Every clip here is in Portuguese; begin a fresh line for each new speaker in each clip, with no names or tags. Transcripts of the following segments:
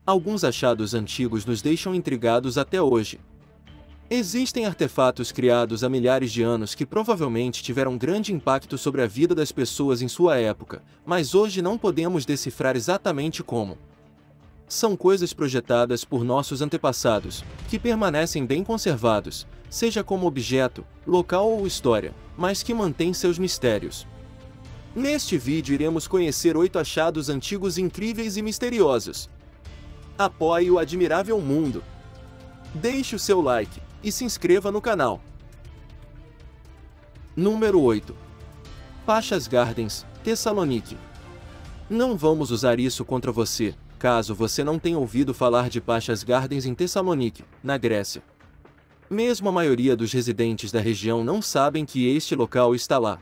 Alguns achados antigos nos deixam intrigados até hoje. Existem artefatos criados há milhares de anos que provavelmente tiveram grande impacto sobre a vida das pessoas em sua época, mas hoje não podemos decifrar exatamente como. São coisas projetadas por nossos antepassados, que permanecem bem conservados, seja como objeto, local ou história, mas que mantêm seus mistérios. Neste vídeo iremos conhecer 8 achados antigos incríveis e misteriosos. Apoie o admirável mundo. Deixe o seu like e se inscreva no canal. Número 8. Pachas Gardens, Tessalonique. Não vamos usar isso contra você, caso você não tenha ouvido falar de Pachas Gardens em Tessalonique, na Grécia. Mesmo a maioria dos residentes da região não sabem que este local está lá.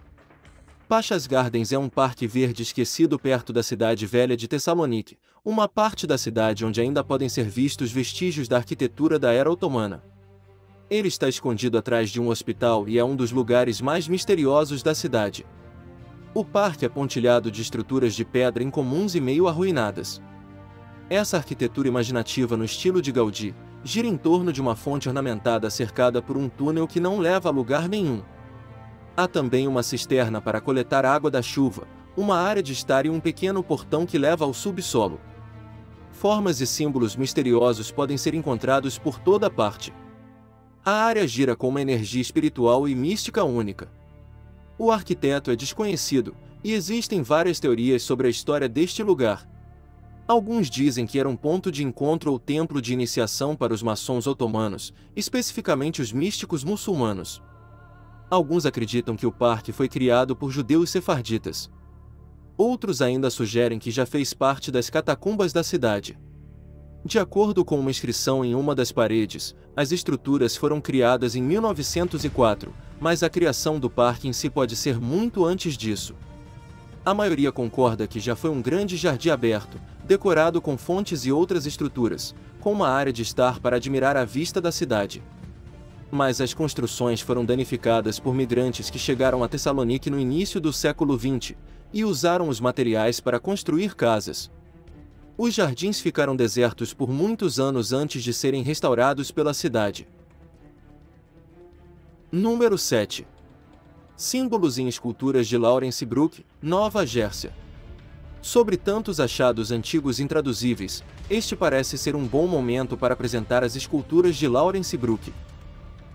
Pachas Gardens é um parque verde esquecido perto da cidade velha de Tessalonique, uma parte da cidade onde ainda podem ser vistos vestígios da arquitetura da era otomana. Ele está escondido atrás de um hospital e é um dos lugares mais misteriosos da cidade. O parque é pontilhado de estruturas de pedra incomuns e meio arruinadas. Essa arquitetura imaginativa no estilo de Gaudí gira em torno de uma fonte ornamentada cercada por um túnel que não leva a lugar nenhum. Há também uma cisterna para coletar água da chuva, uma área de estar e um pequeno portão que leva ao subsolo. Formas e símbolos misteriosos podem ser encontrados por toda parte. A área gira com uma energia espiritual e mística única. O arquiteto é desconhecido, e existem várias teorias sobre a história deste lugar. Alguns dizem que era um ponto de encontro ou templo de iniciação para os maçons otomanos, especificamente os místicos muçulmanos. Alguns acreditam que o parque foi criado por judeus sefarditas. Outros ainda sugerem que já fez parte das catacumbas da cidade. De acordo com uma inscrição em uma das paredes, as estruturas foram criadas em 1904, mas a criação do parque em si pode ser muito antes disso. A maioria concorda que já foi um grande jardim aberto, decorado com fontes e outras estruturas, com uma área de estar para admirar a vista da cidade. Mas as construções foram danificadas por migrantes que chegaram a Tessalonique no início do século XX, e usaram os materiais para construir casas. Os jardins ficaram desertos por muitos anos antes de serem restaurados pela cidade. Número 7. Símbolos em esculturas de Lawrence Brook, Nova Jersey. Sobre tantos achados antigos intraduzíveis, este parece ser um bom momento para apresentar as esculturas de Lawrence Brook.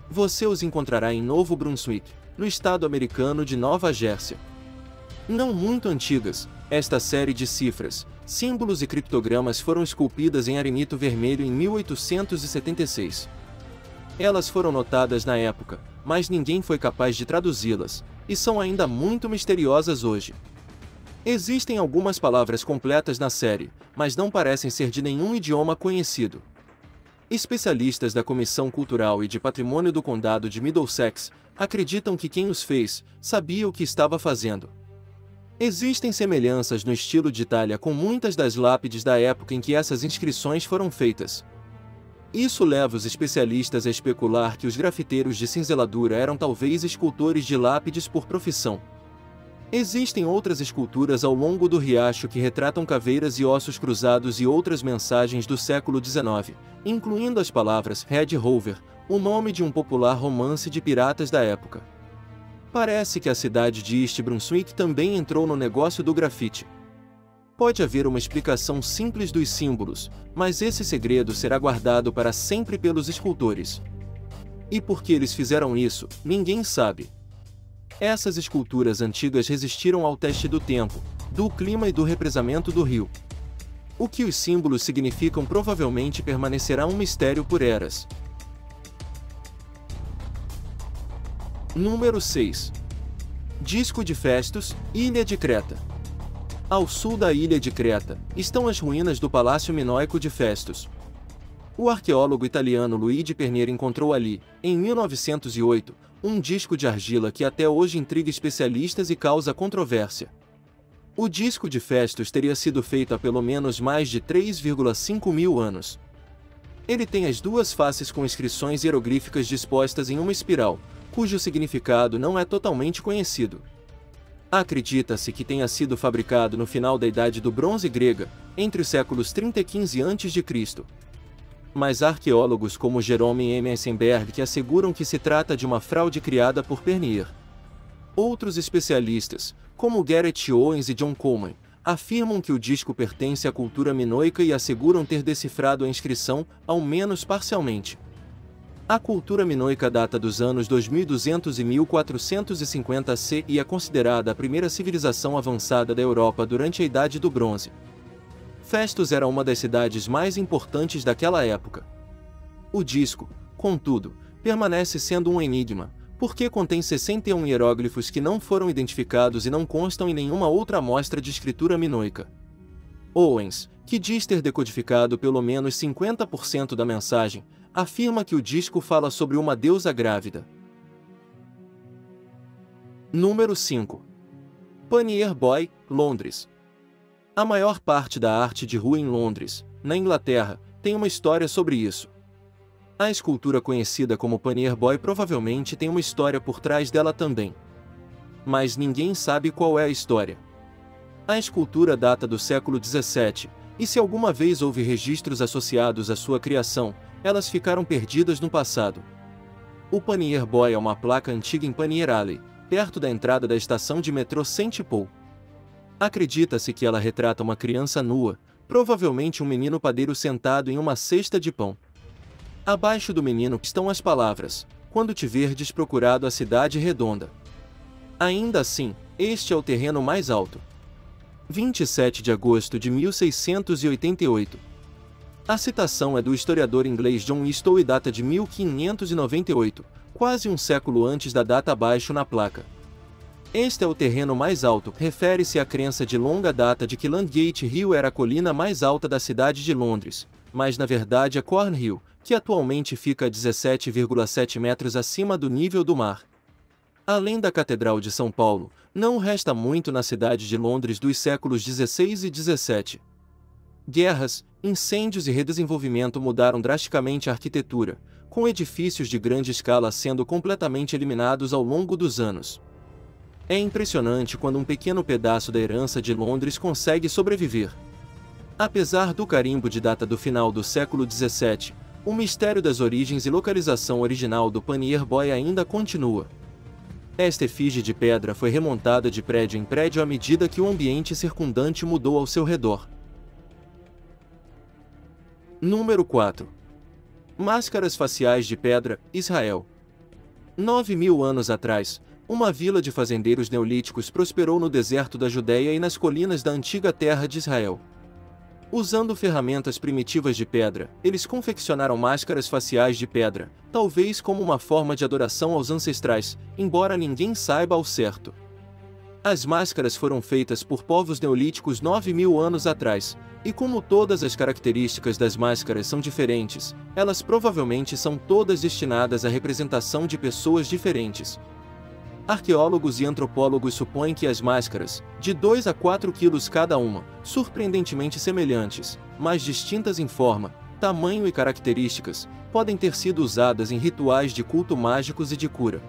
Você os encontrará em Novo Brunswick, no estado americano de Nova Jersey. Não muito antigas, esta série de cifras, símbolos e criptogramas foram esculpidas em arenito vermelho em 1876. Elas foram notadas na época, mas ninguém foi capaz de traduzi-las, e são ainda muito misteriosas hoje. Existem algumas palavras completas na série, mas não parecem ser de nenhum idioma conhecido. Especialistas da Comissão Cultural e de Patrimônio do Condado de Middlesex acreditam que quem os fez sabia o que estava fazendo. Existem semelhanças no estilo de Itália com muitas das lápides da época em que essas inscrições foram feitas. Isso leva os especialistas a especular que os grafiteiros de cinzeladura eram talvez escultores de lápides por profissão. Existem outras esculturas ao longo do riacho que retratam caveiras e ossos cruzados e outras mensagens do século XIX, incluindo as palavras Red Rover, o nome de um popular romance de piratas da época. Parece que a cidade de East Brunswick também entrou no negócio do grafite. Pode haver uma explicação simples dos símbolos, mas esse segredo será guardado para sempre pelos escultores. E por que eles fizeram isso, ninguém sabe. Essas esculturas antigas resistiram ao teste do tempo, do clima e do represamento do rio. O que os símbolos significam provavelmente permanecerá um mistério por eras. Número 6. Disco de Festus, Ilha de Creta. Ao sul da ilha de Creta, estão as ruínas do Palácio Minoico de Festus. O arqueólogo italiano Luigi Pernier encontrou ali, em 1908, um disco de argila que até hoje intriga especialistas e causa controvérsia. O disco de Festus teria sido feito há pelo menos mais de 3,5 mil anos. Ele tem as duas faces com inscrições hieroglíficas dispostas em uma espiral, cujo significado não é totalmente conhecido. Acredita-se que tenha sido fabricado no final da Idade do Bronze grega, entre os séculos 30 e 15 a.C. Mas arqueólogos como Jerome M. Eisenberg asseguram que se trata de uma fraude criada por Pernier. Outros especialistas, como Gareth Owens e John Coleman, afirmam que o disco pertence à cultura minoica e asseguram ter decifrado a inscrição, ao menos parcialmente. A cultura minoica data dos anos 2200 e 1450 C e é considerada a primeira civilização avançada da Europa durante a Idade do Bronze. Festus era uma das cidades mais importantes daquela época. O disco, contudo, permanece sendo um enigma, porque contém 61 hieróglifos que não foram identificados e não constam em nenhuma outra amostra de escritura minoica. Owens, que diz ter decodificado pelo menos 50% da mensagem, afirma que o disco fala sobre uma deusa grávida. Número 5. Panier Boy, Londres. A maior parte da arte de rua em Londres, na Inglaterra, tem uma história sobre isso. A escultura conhecida como Panier Boy provavelmente tem uma história por trás dela também. Mas ninguém sabe qual é a história. A escultura data do século XVII, e se alguma vez houve registros associados à sua criação, elas ficaram perdidas no passado. O Panier Boy é uma placa antiga em Panier Alley, perto da entrada da estação de metrô St. Paul. Acredita-se que ela retrata uma criança nua, provavelmente um menino padeiro sentado em uma cesta de pão. Abaixo do menino estão as palavras: "Quando te verdes procurado a cidade redonda". Ainda assim, este é o terreno mais alto. 27 de agosto de 1688. A citação é do historiador inglês John Eastoe e data de 1598, quase um século antes da data abaixo na placa. Este é o terreno mais alto, refere-se à crença de longa data de que Landgate Hill era a colina mais alta da cidade de Londres, mas na verdade é Cornhill, que atualmente fica a 17,7 metros acima do nível do mar. Além da Catedral de São Paulo, não resta muito na cidade de Londres dos séculos XVI e XVII. Guerras, incêndios e redesenvolvimento mudaram drasticamente a arquitetura, com edifícios de grande escala sendo completamente eliminados ao longo dos anos. É impressionante quando um pequeno pedaço da herança de Londres consegue sobreviver. Apesar do carimbo de data do final do século XVII, o mistério das origens e localização original do Panier Boy ainda continua. Esta efígie de pedra foi remontada de prédio em prédio à medida que o ambiente circundante mudou ao seu redor. Número 4. Máscaras faciais de pedra, Israel. 9.000 anos atrás, uma vila de fazendeiros neolíticos prosperou no deserto da Judéia e nas colinas da antiga terra de Israel. Usando ferramentas primitivas de pedra, eles confeccionaram máscaras faciais de pedra, talvez como uma forma de adoração aos ancestrais, embora ninguém saiba ao certo. As máscaras foram feitas por povos neolíticos 9.000 anos atrás, e como todas as características das máscaras são diferentes, elas provavelmente são todas destinadas à representação de pessoas diferentes. Arqueólogos e antropólogos supõem que as máscaras, de 2 a 4 quilos cada uma, surpreendentemente semelhantes, mas distintas em forma, tamanho e características, podem ter sido usadas em rituais de culto mágicos e de cura.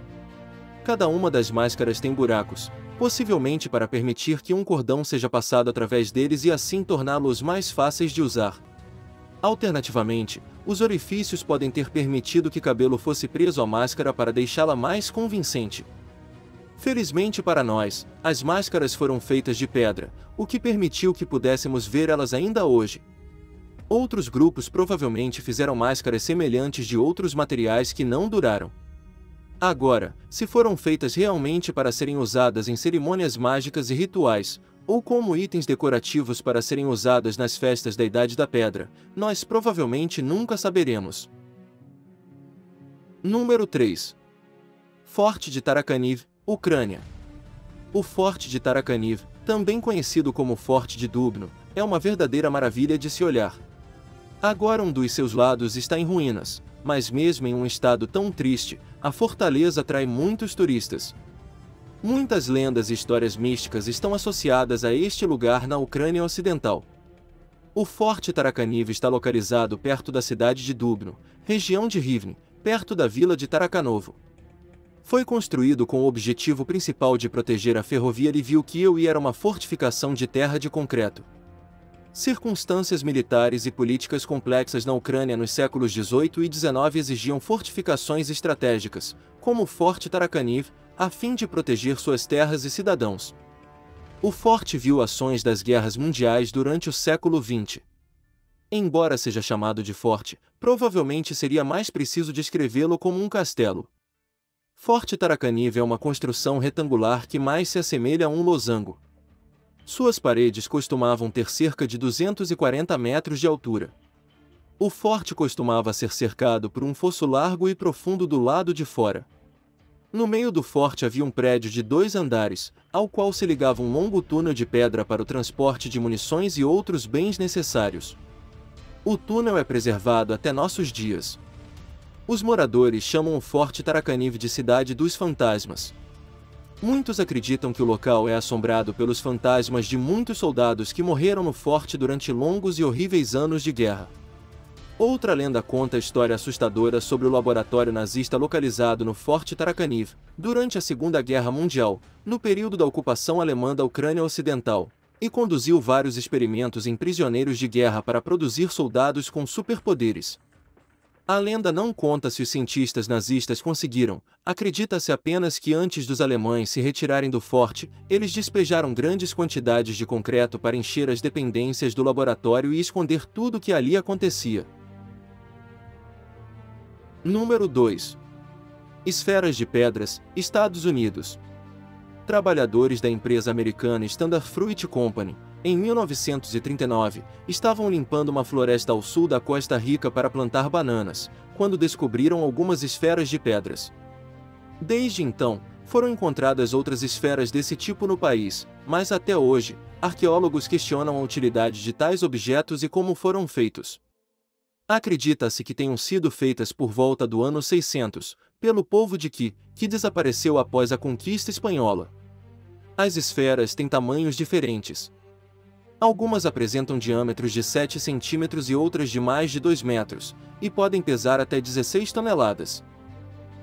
Cada uma das máscaras tem buracos, possivelmente para permitir que um cordão seja passado através deles e assim torná-los mais fáceis de usar. Alternativamente, os orifícios podem ter permitido que cabelo fosse preso à máscara para deixá-la mais convincente. Felizmente para nós, as máscaras foram feitas de pedra, o que permitiu que pudéssemos ver elas ainda hoje. Outros grupos provavelmente fizeram máscaras semelhantes de outros materiais que não duraram. Agora, se foram feitas realmente para serem usadas em cerimônias mágicas e rituais, ou como itens decorativos para serem usadas nas festas da Idade da Pedra, nós provavelmente nunca saberemos. Número 3. Forte de Tarakaniv, Ucrânia. O Forte de Tarakaniv, também conhecido como Forte de Dubno, é uma verdadeira maravilha de se olhar. Agora um dos seus lados está em ruínas, mas mesmo em um estado tão triste, a fortaleza atrai muitos turistas. Muitas lendas e histórias místicas estão associadas a este lugar na Ucrânia Ocidental. O Forte Tarakaniv está localizado perto da cidade de Dubno, região de Rivne, perto da vila de Tarakanovo. Foi construído com o objetivo principal de proteger a ferrovia Lviv e era uma fortificação de terra de concreto. Circunstâncias militares e políticas complexas na Ucrânia nos séculos XVIII e XIX exigiam fortificações estratégicas, como o Forte Tarakaniv, a fim de proteger suas terras e cidadãos. O forte viu ações das guerras mundiais durante o século XX. Embora seja chamado de forte, provavelmente seria mais preciso descrevê-lo como um castelo. Forte Tarakaniv é uma construção retangular que mais se assemelha a um losango. Suas paredes costumavam ter cerca de 240 metros de altura. O forte costumava ser cercado por um fosso largo e profundo do lado de fora. No meio do forte havia um prédio de 2 andares, ao qual se ligava um longo túnel de pedra para o transporte de munições e outros bens necessários. O túnel é preservado até nossos dias. Os moradores chamam o Forte Tarakaniv de Cidade dos Fantasmas. Muitos acreditam que o local é assombrado pelos fantasmas de muitos soldados que morreram no forte durante longos e horríveis anos de guerra. Outra lenda conta a história assustadora sobre o laboratório nazista localizado no Forte Tarakaniv, durante a Segunda Guerra Mundial, no período da ocupação alemã da Ucrânia Ocidental, e conduziu vários experimentos em prisioneiros de guerra para produzir soldados com superpoderes. A lenda não conta se os cientistas nazistas conseguiram, acredita-se apenas que antes dos alemães se retirarem do forte, eles despejaram grandes quantidades de concreto para encher as dependências do laboratório e esconder tudo o que ali acontecia. Número 2. Esferas de Pedras, Estados Unidos. Trabalhadores da empresa americana Standard Fruit Company, em 1939, estavam limpando uma floresta ao sul da Costa Rica para plantar bananas, quando descobriram algumas esferas de pedras. Desde então, foram encontradas outras esferas desse tipo no país, mas até hoje, arqueólogos questionam a utilidade de tais objetos e como foram feitos. Acredita-se que tenham sido feitas por volta do ano 600, pelo povo de que desapareceu após a conquista espanhola. As esferas têm tamanhos diferentes. Algumas apresentam diâmetros de 7 centímetros e outras de mais de 2 metros, e podem pesar até 16 toneladas.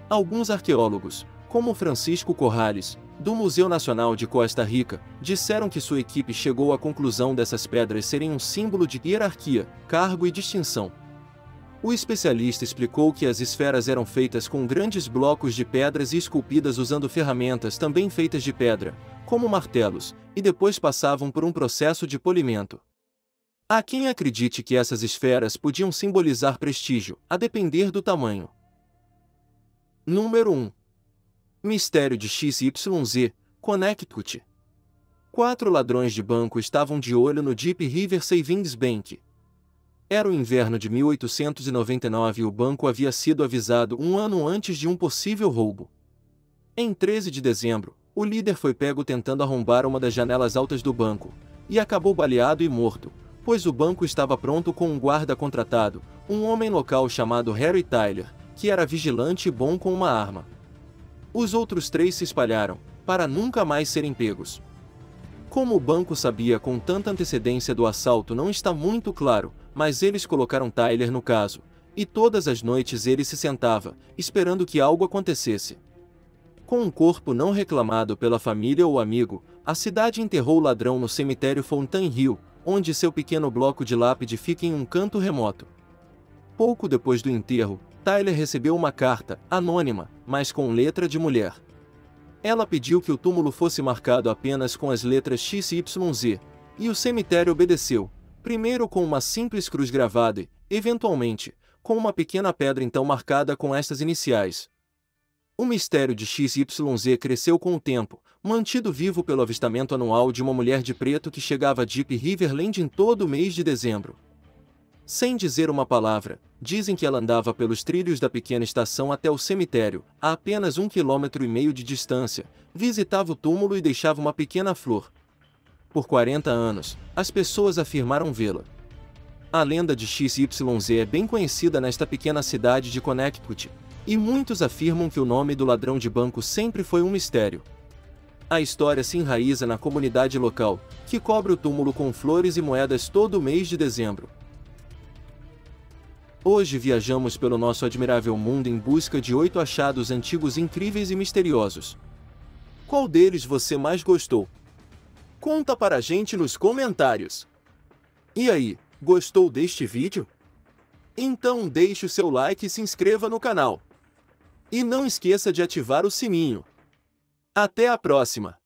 Alguns arqueólogos, como Francisco Corrales, do Museu Nacional de Costa Rica, disseram que sua equipe chegou à conclusão dessas pedras serem um símbolo de hierarquia, cargo e distinção. O especialista explicou que as esferas eram feitas com grandes blocos de pedras e esculpidas usando ferramentas também feitas de pedra, como martelos, e depois passavam por um processo de polimento. Há quem acredite que essas esferas podiam simbolizar prestígio, a depender do tamanho. Número 1. Mistério de XYZ, Connecticut. 4 ladrões de banco estavam de olho no Deep River Savings Bank. Era o inverno de 1899 e o banco havia sido avisado um ano antes de um possível roubo. Em 13 de dezembro, o líder foi pego tentando arrombar uma das janelas altas do banco, e acabou baleado e morto, pois o banco estava pronto com um guarda contratado, um homem local chamado Harry Tyler, que era vigilante e bom com uma arma. Os outros 3 se espalharam, para nunca mais serem pegos. Como o banco sabia com tanta antecedência do assalto não está muito claro, mas eles colocaram Tyler no caso, e todas as noites ele se sentava, esperando que algo acontecesse. Com um corpo não reclamado pela família ou amigo, a cidade enterrou o ladrão no cemitério Fountain Hill, onde seu pequeno bloco de lápide fica em um canto remoto. Pouco depois do enterro, Tyler recebeu uma carta, anônima, mas com letra de mulher. Ela pediu que o túmulo fosse marcado apenas com as letras XYZ, e o cemitério obedeceu, primeiro com uma simples cruz gravada e, eventualmente, com uma pequena pedra então marcada com estas iniciais. O mistério de XYZ cresceu com o tempo, mantido vivo pelo avistamento anual de uma mulher de preto que chegava a Deep River Landing todo o mês de dezembro. Sem dizer uma palavra, dizem que ela andava pelos trilhos da pequena estação até o cemitério, a apenas 1,5 km de distância, visitava o túmulo e deixava uma pequena flor. Por 40 anos, as pessoas afirmaram vê-la. A lenda de XYZ é bem conhecida nesta pequena cidade de Connecticut, e muitos afirmam que o nome do ladrão de banco sempre foi um mistério. A história se enraiza na comunidade local, que cobre o túmulo com flores e moedas todo o mês de dezembro. Hoje viajamos pelo nosso admirável mundo em busca de 8 achados antigos incríveis e misteriosos. Qual deles você mais gostou? Conta para a gente nos comentários. E aí, gostou deste vídeo? Então deixe o seu like e se inscreva no canal. E não esqueça de ativar o sininho. Até a próxima!